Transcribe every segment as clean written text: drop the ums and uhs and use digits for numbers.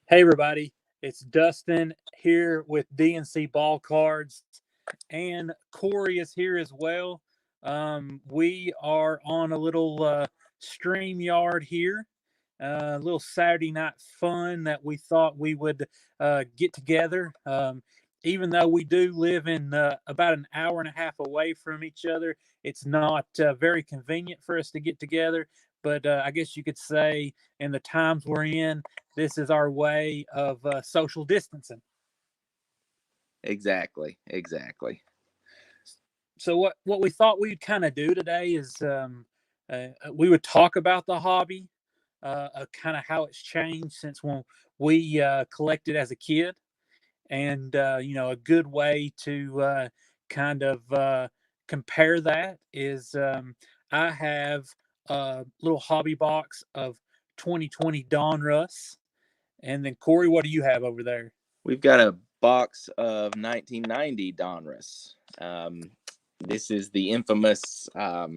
Hey everybody, it's Dustin here with DNC Ball Cards, and Corey is here as well. We are on a little stream yard here, a little Saturday night fun that we thought we would get together. Even though we do live in about an hour and a half away from each other, it's not very convenient for us to get together. But I guess you could say, in the times we're in, this is our way of social distancing. Exactly. So what we thought we'd kind of do today is we would talk about the hobby, kind of how it's changed since when we collected as a kid, and a good way to kind of compare that is I have a little hobby box of 2020 Donruss. And then Corey, what do you have over there? We've got a box of 1990 Donruss. This is the infamous, I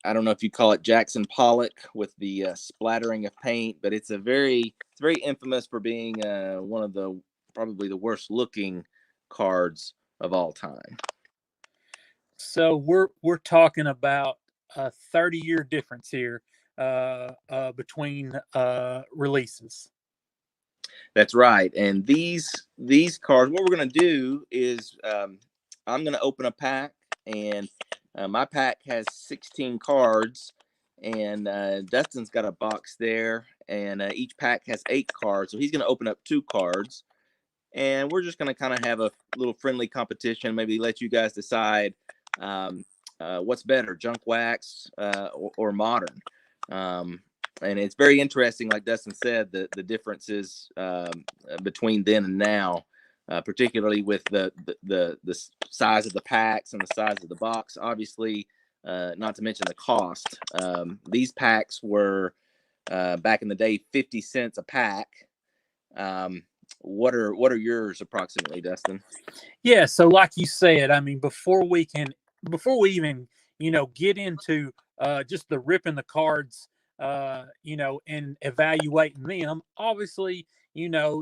don't know if you call it Jackson Pollock with the splattering of paint, but it's very infamous for being one of the probably the worst looking cards of all time. So we're talking about a 30-year difference here between releases. That's right. And these cards, what we're going to do is I'm going to open a pack, and my pack has 16 cards, and Dustin's got a box there, and each pack has 8 cards. So he's going to open up 2 cards, and we're just going to kind of have a little friendly competition, maybe let you guys decide what's better, junk wax or modern. And it's very interesting, like Dustin said, the differences between then and now, particularly with the size of the packs and the size of the box. Obviously, not to mention the cost. These packs were back in the day 50 cents a pack. What are yours approximately, Dustin? Yeah, so like you said, I mean, before we even get into just the ripping the cards, and evaluating them. Obviously,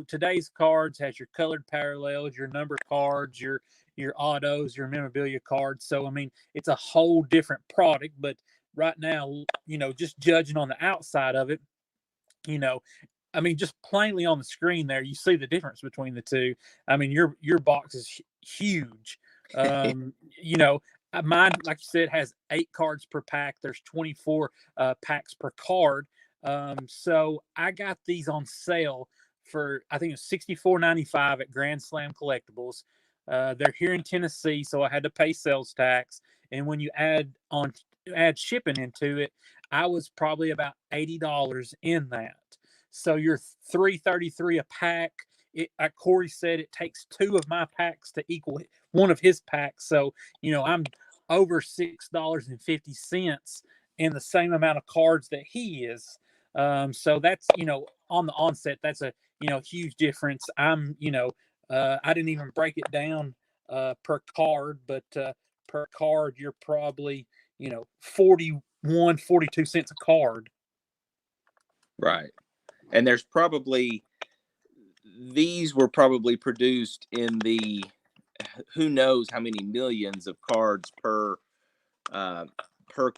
today's cards has your colored parallels, your number cards, your autos, your memorabilia cards. So I mean, it's a whole different product. But right now, just judging on the outside of it, I mean, just plainly on the screen there, you see the difference between the two. I mean, your box is huge. Mine, like you said, has 8 cards per pack. There's 24 packs per card. So I got these on sale for, I think it was $64.95 at Grand Slam Collectibles. They're here in Tennessee, so I had to pay sales tax. And when you add shipping into it, I was probably about $80 in that. So you're $333 a pack. Like Corey said, it takes 2 of my packs to equal one of his packs. So I'm over $6.50 in the same amount of cards that he is. So that's on the onset, that's a huge difference. I didn't even break it down per card, but per card you're probably 42 cents a card. Right. And these were probably produced in the who knows how many millions of cards per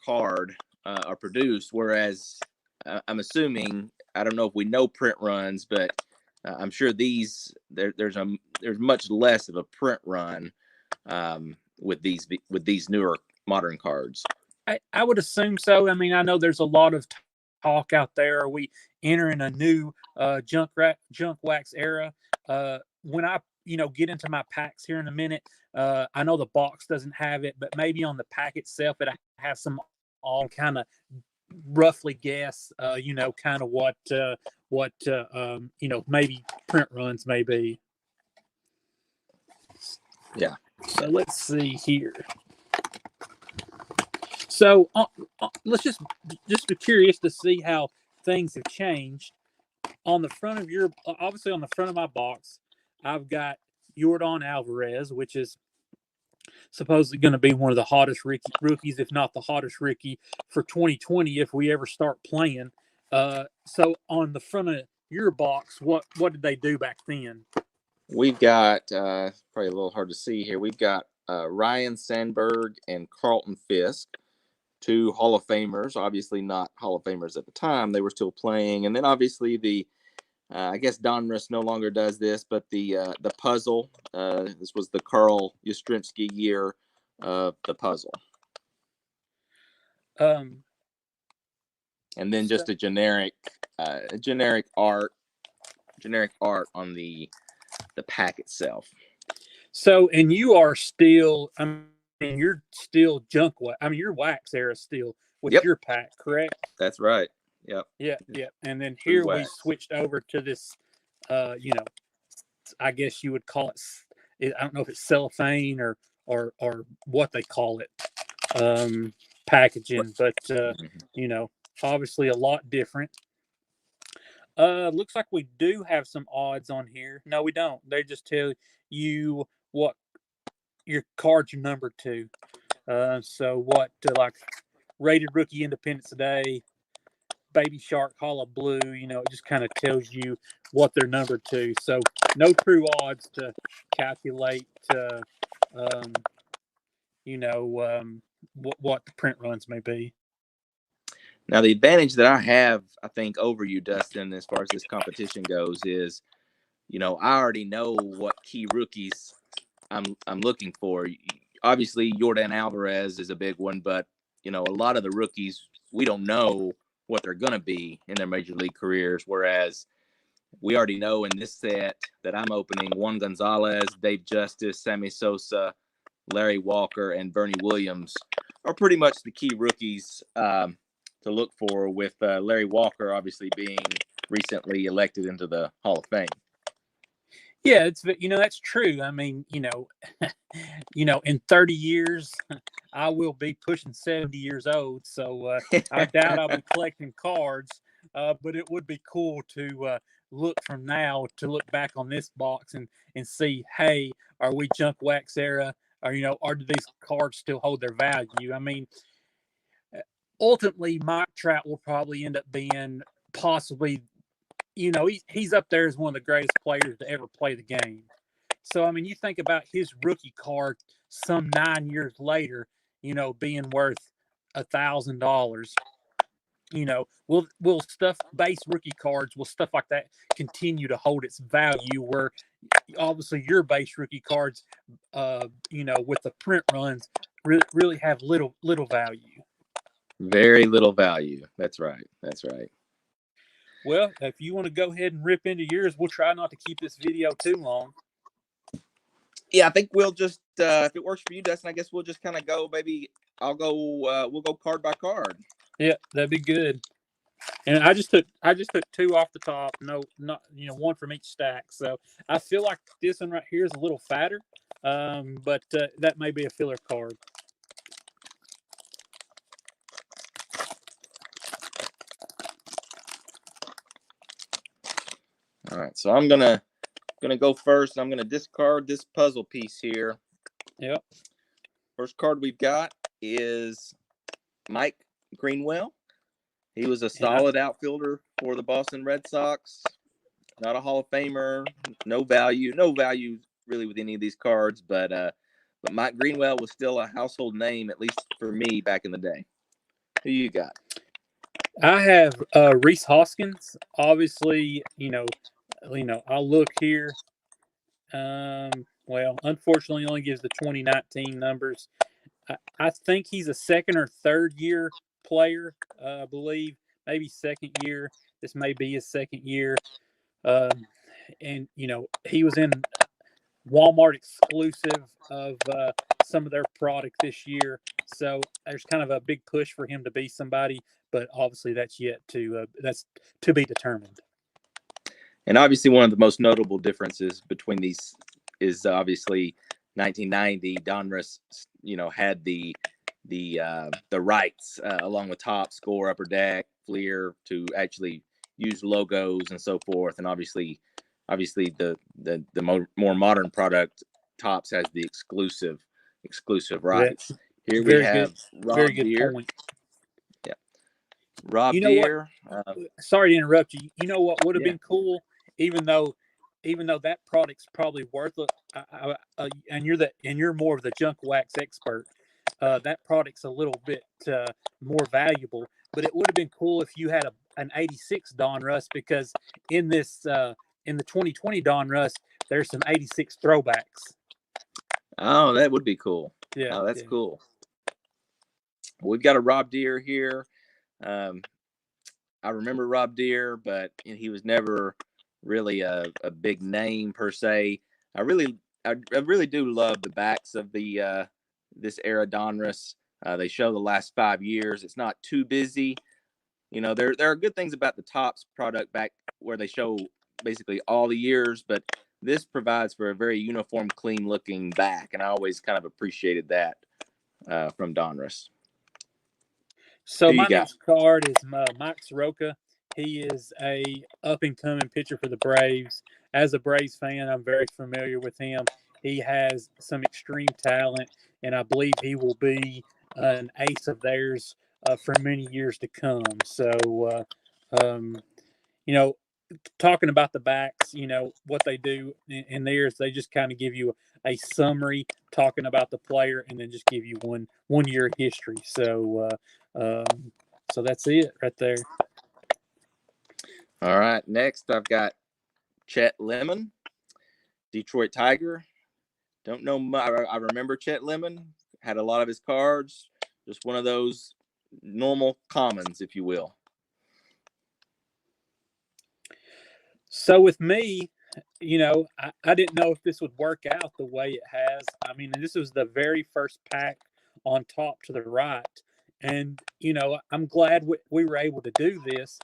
card are produced. Whereas I'm assuming, I don't know if we know print runs, but I'm sure there's much less of a print run with these newer modern cards. I would assume so. I mean, I know there's a lot of talk out there. Are we entering a new junk wax era? When I get into my packs here in a minute, I know the box doesn't have it, but maybe on the pack itself it has some, all kind of roughly guess kind of what maybe print runs may be. Yeah. So let's see here. So let's just be curious to see how things have changed. On the front of obviously on the front of my box, I've got Yordan Alvarez, which is supposedly going to be one of the hottest rookies, if not the hottest rookie for 2020 if we ever start playing. So on the front of your box, what did they do back then? We've got probably a little hard to see here. We've got Ryan Sandberg and Carlton Fisk, two Hall of Famers. Obviously not Hall of Famers at the time; they were still playing. And then obviously the I guess Donruss no longer does this, but the puzzle. This was the Carl Yastrzemski year of the puzzle. Um, and then just a generic art on the pack itself. So, and you are still, I mean, you're still junk wax. I mean, your wax era still with your pack, correct? That's right. Yep. Yeah. And then here we switched over to this, I guess you would call it, I don't know if it's cellophane or what they call it, packaging, but, obviously a lot different. Looks like we do have some odds on here. No, we don't. They just tell you what your cards are numbered to. So what, like rated rookie Independence Day, Baby Shark, Hollow Blue. It just kind of tells you what they're numbered to. So no true odds to calculate. What the print runs may be. Now, the advantage that I have, I think, over you, Dustin, as far as this competition goes, is, I already know what key rookies I'm looking for. Obviously, Yordan Alvarez is a big one, but a lot of the rookies, we don't know what they're going to be in their major league careers. Whereas we already know in this set that I'm opening, Juan Gonzalez, Dave Justice, Sammy Sosa, Larry Walker, and Bernie Williams are pretty much the key rookies to look for, with Larry Walker obviously being recently elected into the Hall of Fame. Yeah, that's true. I mean, in 30 years, I will be pushing 70 years old. So I doubt I'll be collecting cards. But it would be cool to look from now to look back on this box and see, hey, are we junk wax era? Or do these cards still hold their value? I mean, ultimately, Mike Trout will probably end up being possibly, he's up there as one of the greatest players to ever play the game. So, I mean, you think about his rookie card some 9 years later, being worth $1,000. Will stuff base rookie cards, will stuff like that continue to hold its value? Where obviously your base rookie cards, with the print runs, really have little value. Very little value. That's right. Well, if you want to go ahead and rip into yours, we'll try not to keep this video too long. Yeah, I think we'll just, if it works for you, Dustin, I guess we'll just kind of go, maybe we'll go card by card. Yeah, that'd be good. And I just took two off the top. No, not one from each stack. So I feel like this one right here is a little fatter, but that may be a filler card. All right, so I'm gonna go first. I'm gonna discard this puzzle piece here. Yep. First card we've got is Mike Greenwell. He was a solid outfielder for the Boston Red Sox. Not a Hall of Famer. No value really with any of these cards, but Mike Greenwell was still a household name, at least for me back in the day. Who you got? I have Rhys Hoskins. Obviously, I'll look here. Well, unfortunately, only gives the 2019 numbers. I think he's a second or third year player. I believe maybe second year. This may be his second year. And he was in Walmart exclusive of some of their product this year. So there's kind of a big push for him to be somebody, but obviously that's to be determined. And obviously one of the most notable differences between these is obviously 1990. Donruss, had the rights along with Top Score, Upper Deck, Fleer to actually use logos and so forth. And obviously the more modern product, Topps, has the exclusive rights. Here we have Rob Deere. Point. Yeah. Rob You know what? Deere. Sorry to interrupt you. You know what would have Yeah. been cool, even though that product's probably worth it. And you're more of the junk wax expert. That product's a little bit more valuable, but it would have been cool if you had an '86 Donruss, because in this in the 2020 Donruss, there's some '86 throwbacks. Oh, that would be cool. Yeah, Oh, that's yeah. cool. We've got a Rob Deere here. I remember Rob Deere, but he was never really a big name per se. I really do love the backs of the this era Donruss. They show the last 5 years. It's not too busy. There are good things about the Topps product back where they show basically all the years, but this provides for a very uniform, clean looking back, and I always kind of appreciated that from Donruss. So Who you my got? next card is Mike Soroka. He is a up and coming pitcher for the Braves. As a Braves fan, I'm very familiar with him. He has some extreme talent, and I believe he will be an ace of theirs for many years to come. So, um, you know, talking about the backs, what they do in theirs, they just kind of give you a summary talking about the player, and then just give you one year history. So that's it right there. All right. Next, I've got Chet Lemon, Detroit Tiger. Don't know. I remember Chet Lemon. Had a lot of his cards. Just one of those normal commons, if you will. So with me, I didn't know if this would work out the way it has. I mean, this was the very first pack on top to the right. And, I'm glad we were able to do this.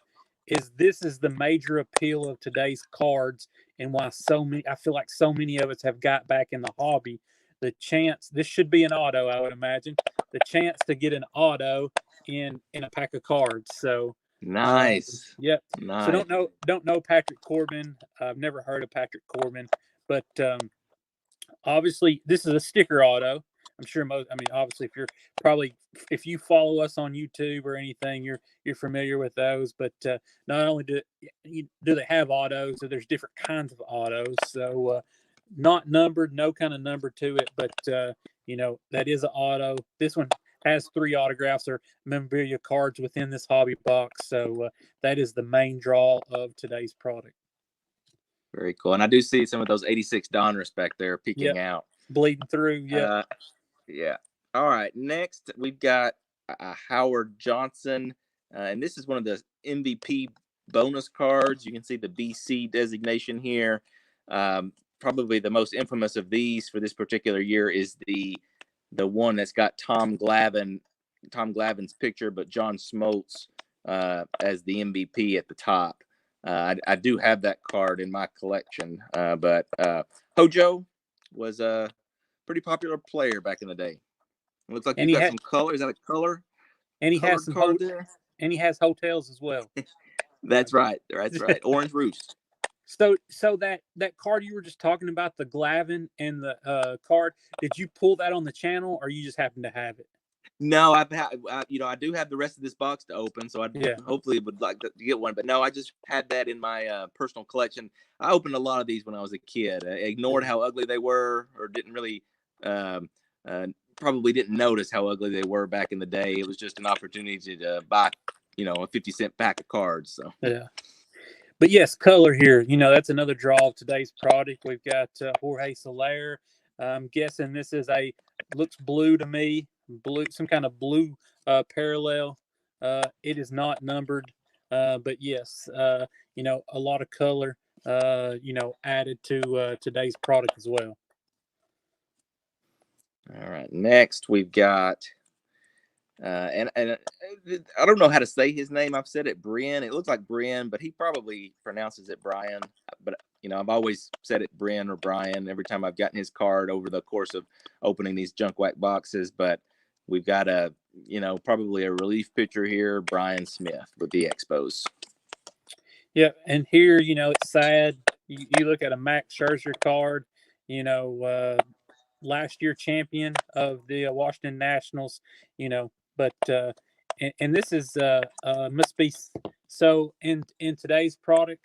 This is the major appeal of today's cards, and why I feel like so many of us have got back in the hobby. The chance, this should be an auto, I would imagine, the chance to get an auto in a pack of cards. So, Nice. yep. So Nice. don't know Patrick Corbin. I've never heard of Patrick Corbin, but obviously this is a sticker auto. I'm sure obviously if you follow us on YouTube or anything, you're familiar with those. But not only do they have autos, so there's different kinds of autos. So not numbered, no kind of number to it, but that is an auto. This one has 3 autographs or memorabilia cards within this hobby box. So that is the main draw of today's product. Very cool. And I do see some of those 86 Donruss back there peeking Yep. out. Bleeding through. Yeah. Yeah. All right. Next, we've got Howard Johnson. And this is one of the MVP bonus cards. You can see the BC designation here. Probably the most infamous of these for this particular year is the one that's got Tom Glavine's picture, but John Smoltz as the MVP at the top. I do have that card in my collection, but Hojo was a pretty popular player back in the day. It looks like you've got some color. Is that a color? And he has some card there? And he has hotels as well. That's right. That's right. Orange Roost. So that card you were just talking about, the Glavine and the card, did you pull that on the channel, or you just happen to have it? No, I do have the rest of this box to open, so I hopefully would like to get one. But no, I just had that in my personal collection. I opened a lot of these when I was a kid. I ignored how ugly they were, or didn't really, probably didn't notice how ugly they were back in the day. It was just an opportunity to buy, a 50-cent pack of cards. So yeah. But yes, color here. That's another draw of today's product. We've got Jorge Soler. I'm guessing this looks blue to me. Blue, some kind of blue parallel. It is not numbered, but yes, a lot of color, added to today's product as well. All right, next we've got, and I don't know how to say his name. I've said it Brian. It looks like Brian, but he probably pronounces it Brian. But I've always said it Brian or Brian every time I've gotten his card over the course of opening these junk wax boxes. But we've got probably a relief pitcher here, Brian Smith with the Expos. Yeah, and here, it's sad. You look at a Max Scherzer card, last year champion of the Washington Nationals, but and this is must be so in today's product.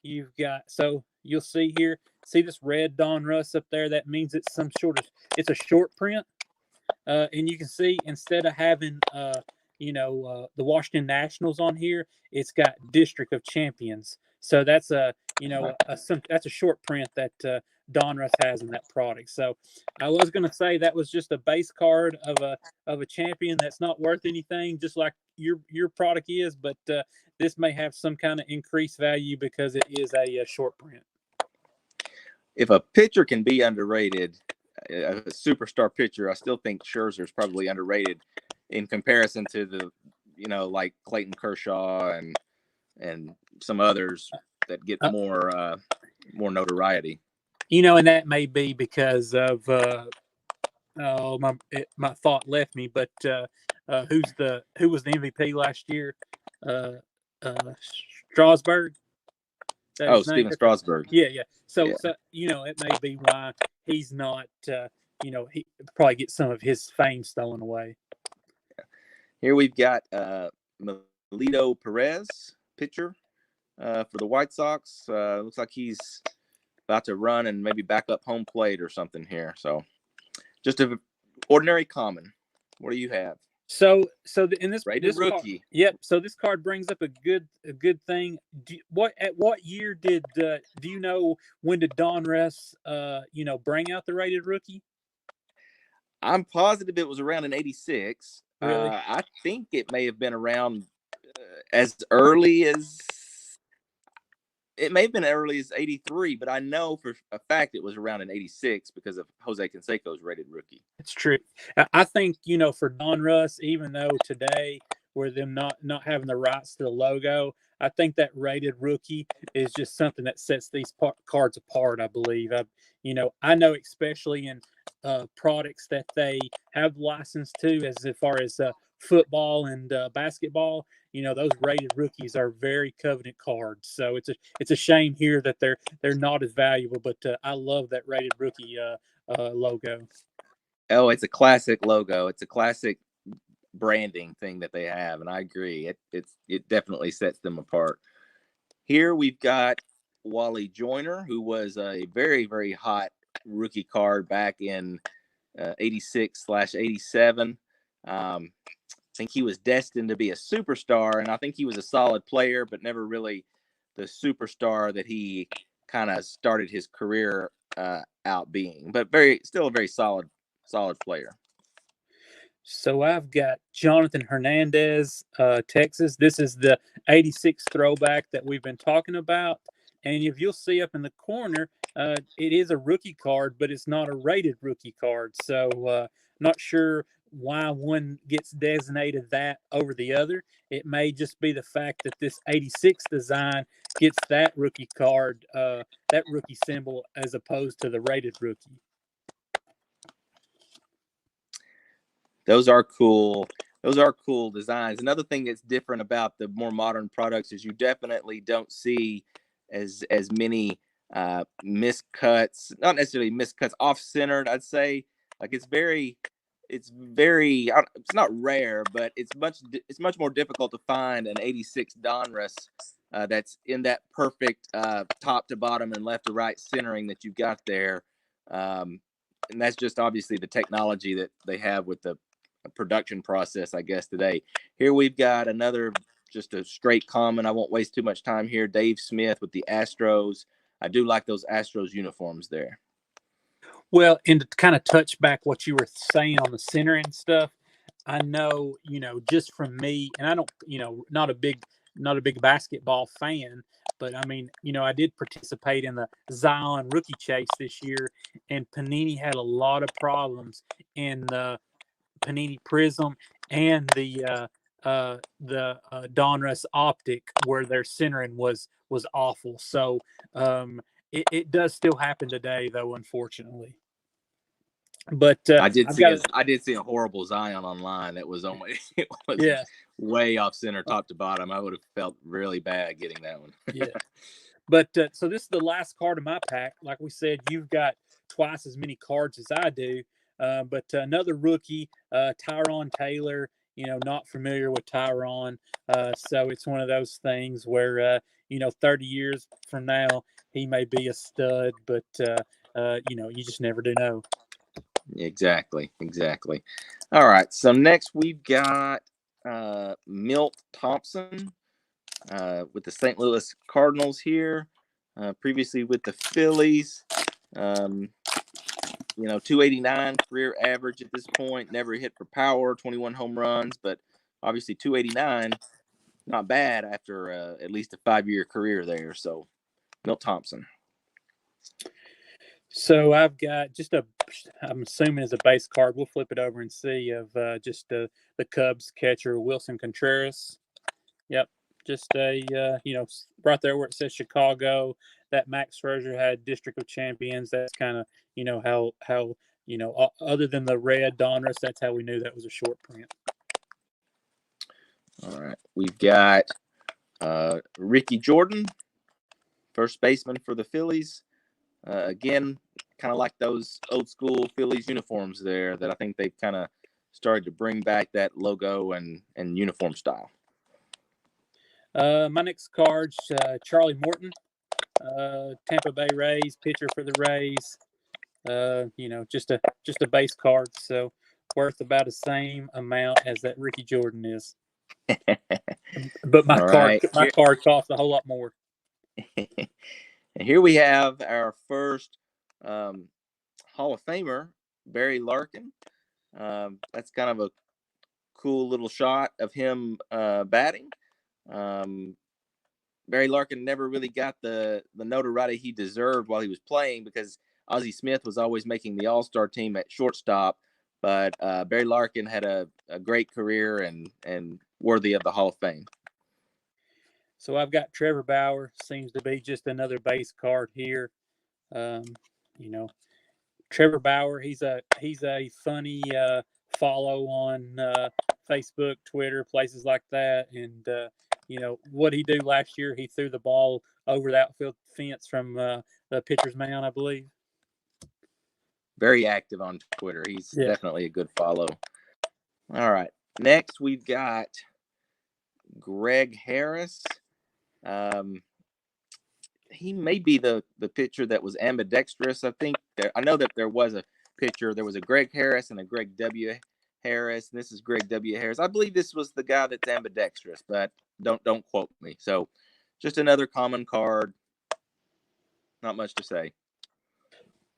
You've got, so you'll see here, see this red Donruss up there. That means it's some sort of, it's a short print. And you can see, instead of having the Washington Nationals on here, it's got District of Champions. So that's that's a short print that Donruss has in that product. So I was going to say that was just a base card of a champion that's not worth anything, just like your product is, but this may have some kind of increased value because it is a short print. If a pitcher can be underrated, a superstar pitcher, I still think Scherzer is probably underrated in comparison to the, like Clayton Kershaw and some others that get more notoriety. And that may be because of my thought left me, but who was the MVP last year? Strasburg. Steven Strasburg. Yeah. So it may be why he's not. He probably gets some of his fame stolen away. Here we've got Melito Perez, pitcher for the White Sox. Looks like he's about to run and maybe back up home plate or something here. So just an ordinary common. What do you have? So in this rookie. Yep. So this card brings up a good thing. At what year did do you know when did Donruss bring out the rated rookie? I'm positive it was around in '86. Really? I think it may have been around as early as. It may have been early as '83, but I know for a fact it was around in '86 because of Jose Canseco's rated rookie. It's true. I think, for Donruss, even though today we're them not having the rights to the logo, I think that rated rookie is just something that sets these cards apart, I believe. I know especially in products that they have license to, as far as football and basketball, those rated rookies are very coveted cards. So it's a shame here that they're not as valuable, but I love that rated rookie logo. Oh, it's a classic logo. It's a classic branding thing that they have, and I agree. It definitely sets them apart. Here we've got Wally Joyner, who was a very, very hot rookie card back in '86/87. I think he was destined to be a superstar, and I think he was a solid player, but never really the superstar that he kind of started his career out being. But still a very solid player. So I've got Jonathan Hernandez, Texas. This is the '86 throwback that we've been talking about. And if you'll see up in the corner, it is a rookie card, but it's not a rated rookie card. So not sure why one gets designated that over the other. It may just be the fact that this '86 design gets that rookie card, that rookie symbol, as opposed to the rated rookie. Those are cool. Those are cool designs. Another thing that's different about the more modern products is you definitely don't see as many miscuts, not necessarily miscuts, off-centered, I'd say. Like it's not rare, but it's much more difficult to find an '86 Donruss that's in that perfect top to bottom and left to right centering that you've got there. And that's just obviously the technology that they have with the production process, I guess, today. Here we've got another, just a straight common. I won't waste too much time here. Dave Smith with the Astros. I do like those Astros uniforms there. Well, and to kind of touch back what you were saying on the centering stuff, I know, just from me, and I don't, not a big basketball fan, but I mean, I did participate in the Zion rookie chase this year, and Panini had a lot of problems in the Panini Prism and the Donruss Optic, where their centering was awful. So it does still happen today, though, unfortunately. But I did see a horrible Zion online. It was way off center, top to bottom. I would have felt really bad getting that one. Yeah. But so this is the last card of my pack. Like we said, you've got twice as many cards as I do. But another rookie, Tyron Taylor, not familiar with Tyron. So it's one of those things where, 30 years from now, he may be a stud, but, you just never do know. Exactly. All right. So next we've got Milt Thompson with the St. Louis Cardinals here. Previously with the Phillies. 289 career average at this point. Never hit for power, 21 home runs, but obviously 289, not bad after at least a 5-year career there. So Milt Thompson. So I've got I'm assuming it's a base card. We'll flip it over and see of just the Cubs catcher, Wilson Contreras. Yep. Just right there where it says Chicago, that Max Scherzer had District of Champions. That's kind of, how, other than the red Donruss, that's how we knew that was a short print. All right. We've got Ricky Jordan, first baseman for the Phillies. Again, kind of like those old school Phillies uniforms there that I think they've kind of started to bring back that logo and uniform style. My next card's Charlie Morton, Tampa Bay Rays, pitcher for the Rays. Just a base card, so worth about the same amount as that Ricky Jordan is. But my card costs a whole lot more. And here we have our first Hall of Famer, Barry Larkin. That's kind of a cool little shot of him batting. Barry Larkin never really got the notoriety he deserved while he was playing because Ozzie Smith was always making the All-Star team at shortstop. But Barry Larkin had a great career and worthy of the Hall of Fame. So I've got Trevor Bauer. Seems to be just another base card here. Trevor Bauer. He's a funny follow on Facebook, Twitter, places like that. And what he do last year? He threw the ball over the outfield fence from the pitcher's mound, I believe. Very active on Twitter. He's definitely a good follow. All right. Next, we've got Greg Harris. He may be the pitcher that was ambidextrous. I know that there was a pitcher. There was a Greg Harris and a Greg W. Harris. And this is Greg W. Harris. I believe this was the guy that's ambidextrous, but don't quote me. So just another common card. Not much to say.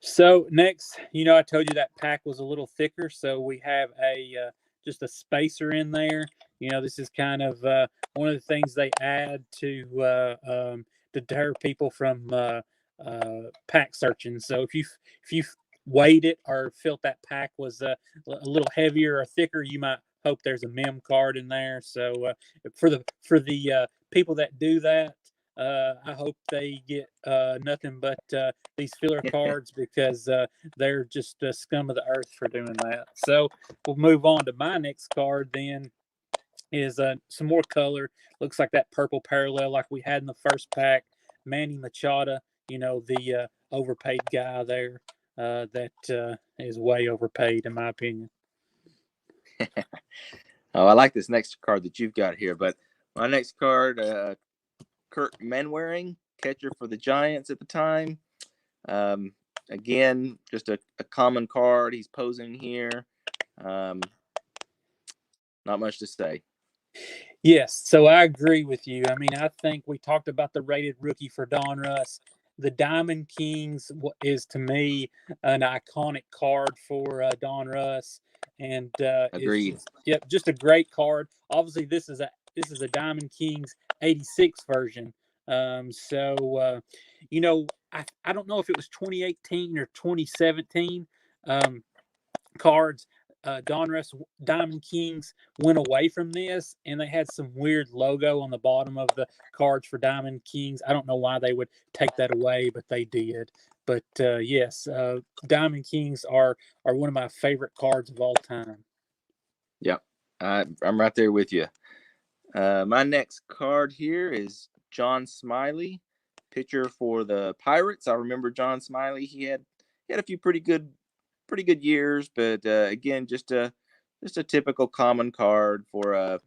So next, I told you that pack was a little thicker, so we have just a spacer in there. This is kind of one of the things they add to deter people from pack searching. So if you weighed it or felt that pack was a little heavier or thicker, you might hope there's a mem card in there. So for the people that do that, I hope they get nothing but these filler cards because they're just the scum of the earth for doing that. So we'll move on to my next card then is some more color. Looks like that purple parallel like we had in the first pack. Manny Machado, the overpaid guy there that is way overpaid in my opinion. Oh, I like this next card that you've got here, but my next card, Kurt Manwaring, catcher for the Giants at the time. Again, just a common card. He's posing here. Not much to say. Yes, so I agree with you. I mean, I think we talked about the rated rookie for Donruss. The Diamond Kings is, to me, an iconic card for Donruss, and Agreed. Just a great card. Obviously, this is a Diamond Kings '86 version. I don't know if it was 2018 or 2017 cards. Donruss Diamond Kings went away from this, and they had some weird logo on the bottom of the cards for Diamond Kings. I don't know why they would take that away, but they did. But yes, Diamond Kings are one of my favorite cards of all time. Yep, I'm right there with you. My next card here is John Smiley, pitcher for the Pirates. I remember John Smiley. He had a few pretty good years, but again, just a just a typical common card for a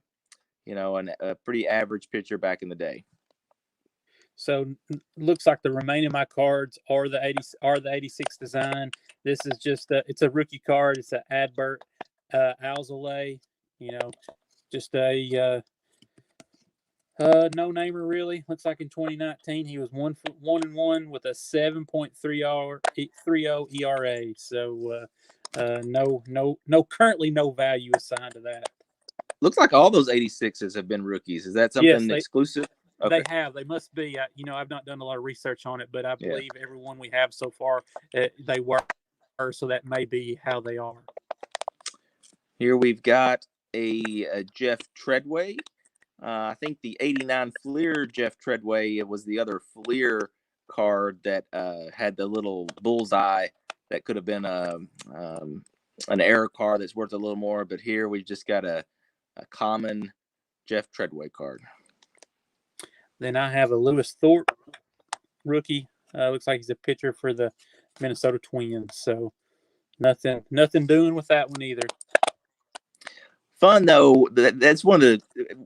pretty average pitcher back in the day. So looks like the remaining of my cards are the 86 design. This is just it's a rookie card. It's an Adbert Alzolay. Just a no namer really. Looks like in 2019 he was 1-1 with a 7.30 ERA. So currently no value assigned to that. Looks like all those 86s have been rookies. Is that something exclusive? Okay. They have. They must be. I've not done a lot of research on it, but I believe everyone we have so far, they were. So that may be how they are. Here we've got a Jeff Treadway. I think the 89 Fleer Jeff Treadway, it was the other Fleer card that had the little bullseye that could have been an error card that's worth a little more. But here we've just got a common Jeff Treadway card. Then I have a Lewis Thorpe rookie. Looks like he's a pitcher for the Minnesota Twins. So nothing doing with that one either. Fun though. That's one of the.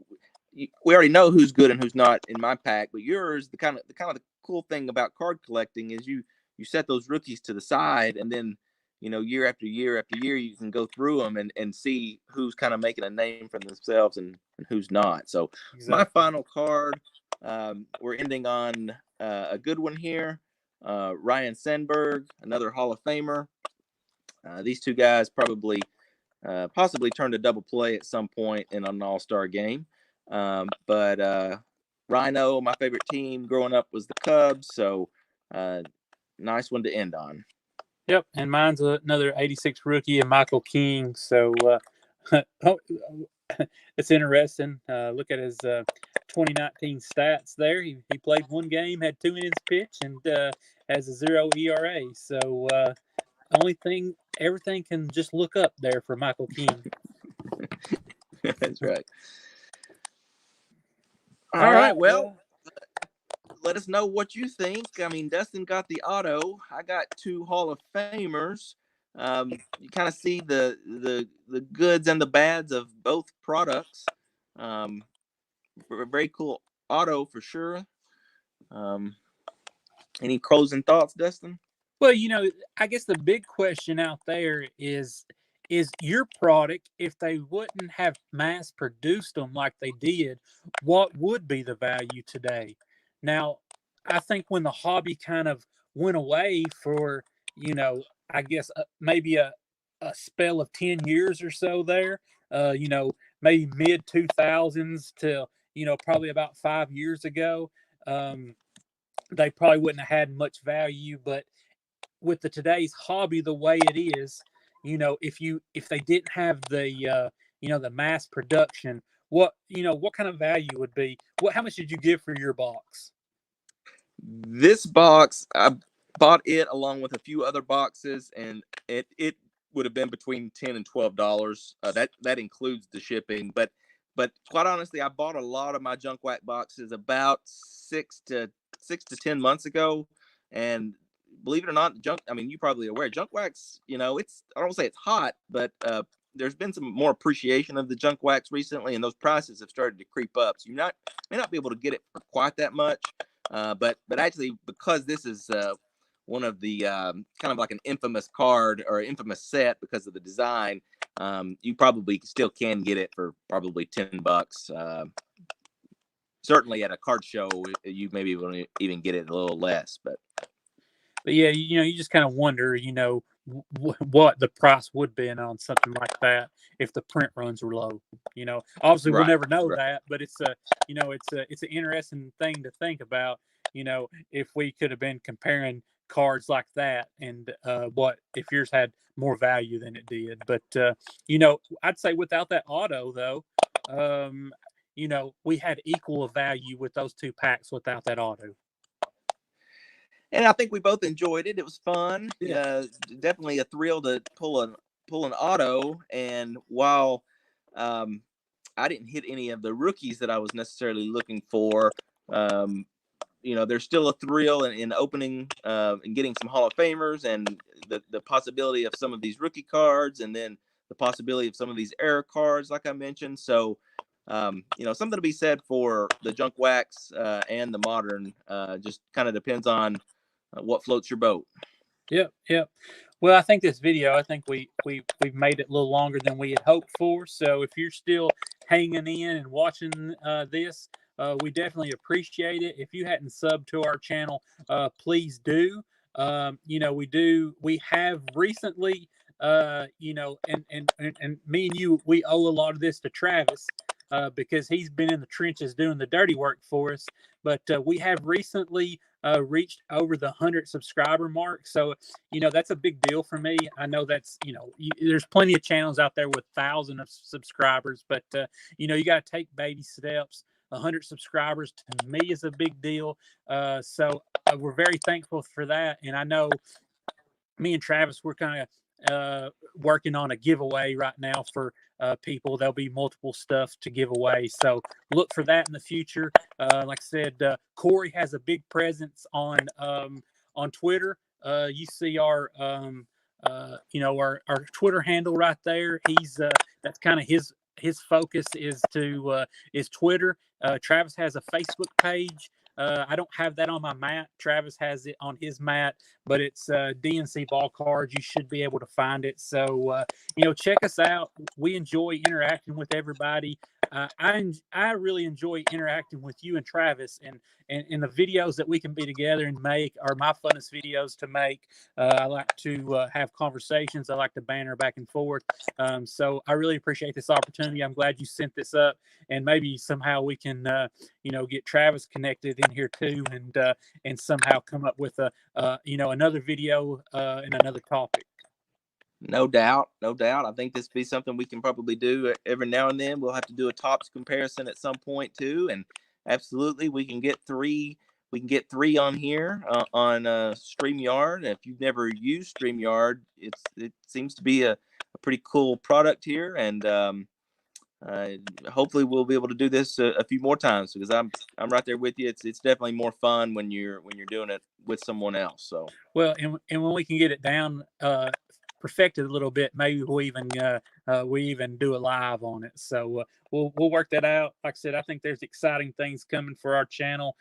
We already know who's good and who's not in my pack, but yours, the kind of the cool thing about card collecting is you set those rookies to the side, and then year after year after year you can go through them and see who's kind of making a name for themselves and who's not. So exactly. My final card, we're ending on a good one here. Ryan Sandberg, another Hall of Famer. These two guys possibly turned a double play at some point in an all-star game. But Rhino, my favorite team growing up was the Cubs, so nice one to end on. Yep, and mine's another 86 rookie and Michael King. So it's interesting. Look at his 2019 stats there. He played one game, had 2 innings pitched, and has a 0 ERA. So everything can just look up there for Michael King. That's right. All right. Well, let us know what you think. I mean, Dustin got the auto. I got 2 Hall of Famers. You kind of see the goods and the bads of both products. A very cool auto for sure. Any closing thoughts, Dustin? Well, I guess the big question out there is your product, if they wouldn't have mass produced them like they did, what would be the value today? Now, I think when the hobby kind of went away for, I guess maybe a spell of 10 years or so there, maybe mid 2000s to, probably about 5 years ago, they probably wouldn't have had much value. But with today's hobby the way it is, if they didn't have the the mass production, what kind of value would be? How much did you give for your box? This box, I bought it along with a few other boxes, and it would have been between $10 and $12. That includes the shipping, but quite honestly, I bought a lot of my junk wax boxes about 6 to 10 months ago, and believe it or not, you're probably aware, junk wax, I don't say it's hot, but there's been some more appreciation of the junk wax recently, and those prices have started to creep up. So you may not be able to get it for quite that much, but actually, because this is one of the kind of like an infamous card or infamous set because of the design, you probably still can get it for probably $10. Certainly at a card show, you maybe will even get it a little less, but yeah, you just kind of wonder, what the price would be on something like that if the print runs were low. Obviously we'll never know that, but it's it's an interesting thing to think about. If we could have been comparing cards like that, and what if yours had more value than it did. But I'd say without that auto though, we had equal value with those 2 packs without that auto. And I think we both enjoyed it. It was fun. Yeah. Definitely a thrill to pull an auto. And while I didn't hit any of the rookies that I was necessarily looking for, there's still a thrill in opening and getting some Hall of Famers and the possibility of some of these rookie cards, and then the possibility of some of these error cards, like I mentioned. So, something to be said for the junk wax and the modern. Just kind of depends on what floats your boat. Yep, yep. Well, I think this video, I think we've made it a little longer than we had hoped for. So if you're still hanging in and watching this, we definitely appreciate it. If you hadn't subbed to our channel, please do. We have recently, and me and you, we owe a lot of this to Travis. Because he's been in the trenches doing the dirty work for us. But we have recently reached over the 100 subscriber mark. So, that's a big deal for me. I know that's, there's plenty of channels out there with thousands of subscribers, but, you got to take baby steps. 100 subscribers to me is a big deal. So we're very thankful for that. And I know me and Travis, we're kind of working on a giveaway right now for people. There'll be multiple stuff to give away, so look for that in the future. Like I said, Corey has a big presence on Twitter. You see our our Twitter handle right there. He's that's kind of his focus is Twitter. Travis has a Facebook page. I don't have that on my mat. Travis has it on his mat, but it's DNC Ball Cards. You should be able to find it. So, check us out. We enjoy interacting with everybody. I really enjoy interacting with you and Travis, and the videos that we can be together and make are my funnest videos to make. I like to have conversations. I like to banter back and forth. So I really appreciate this opportunity. I'm glad you sent this up, and maybe somehow we can, get Travis connected in here too, and somehow come up with another video and another topic. No doubt, no doubt. I think this be something we can probably do every now and then. We'll have to do a tops comparison at some point too, and absolutely, we can get three. We can get three on here on StreamYard. If you've never used StreamYard, it seems to be a pretty cool product here, and hopefully we'll be able to do this a few more times, because I'm right there with you. It's definitely more fun when you're doing it with someone else. So well, and when we can get it down perfected a little bit, maybe we even do a live on it. So we'll work that out. Like I said, I think there's exciting things coming for our channel.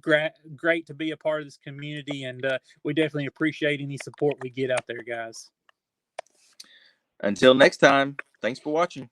Great to be a part of this community, and we definitely appreciate any support we get out there, guys. until next time, thanks for watching.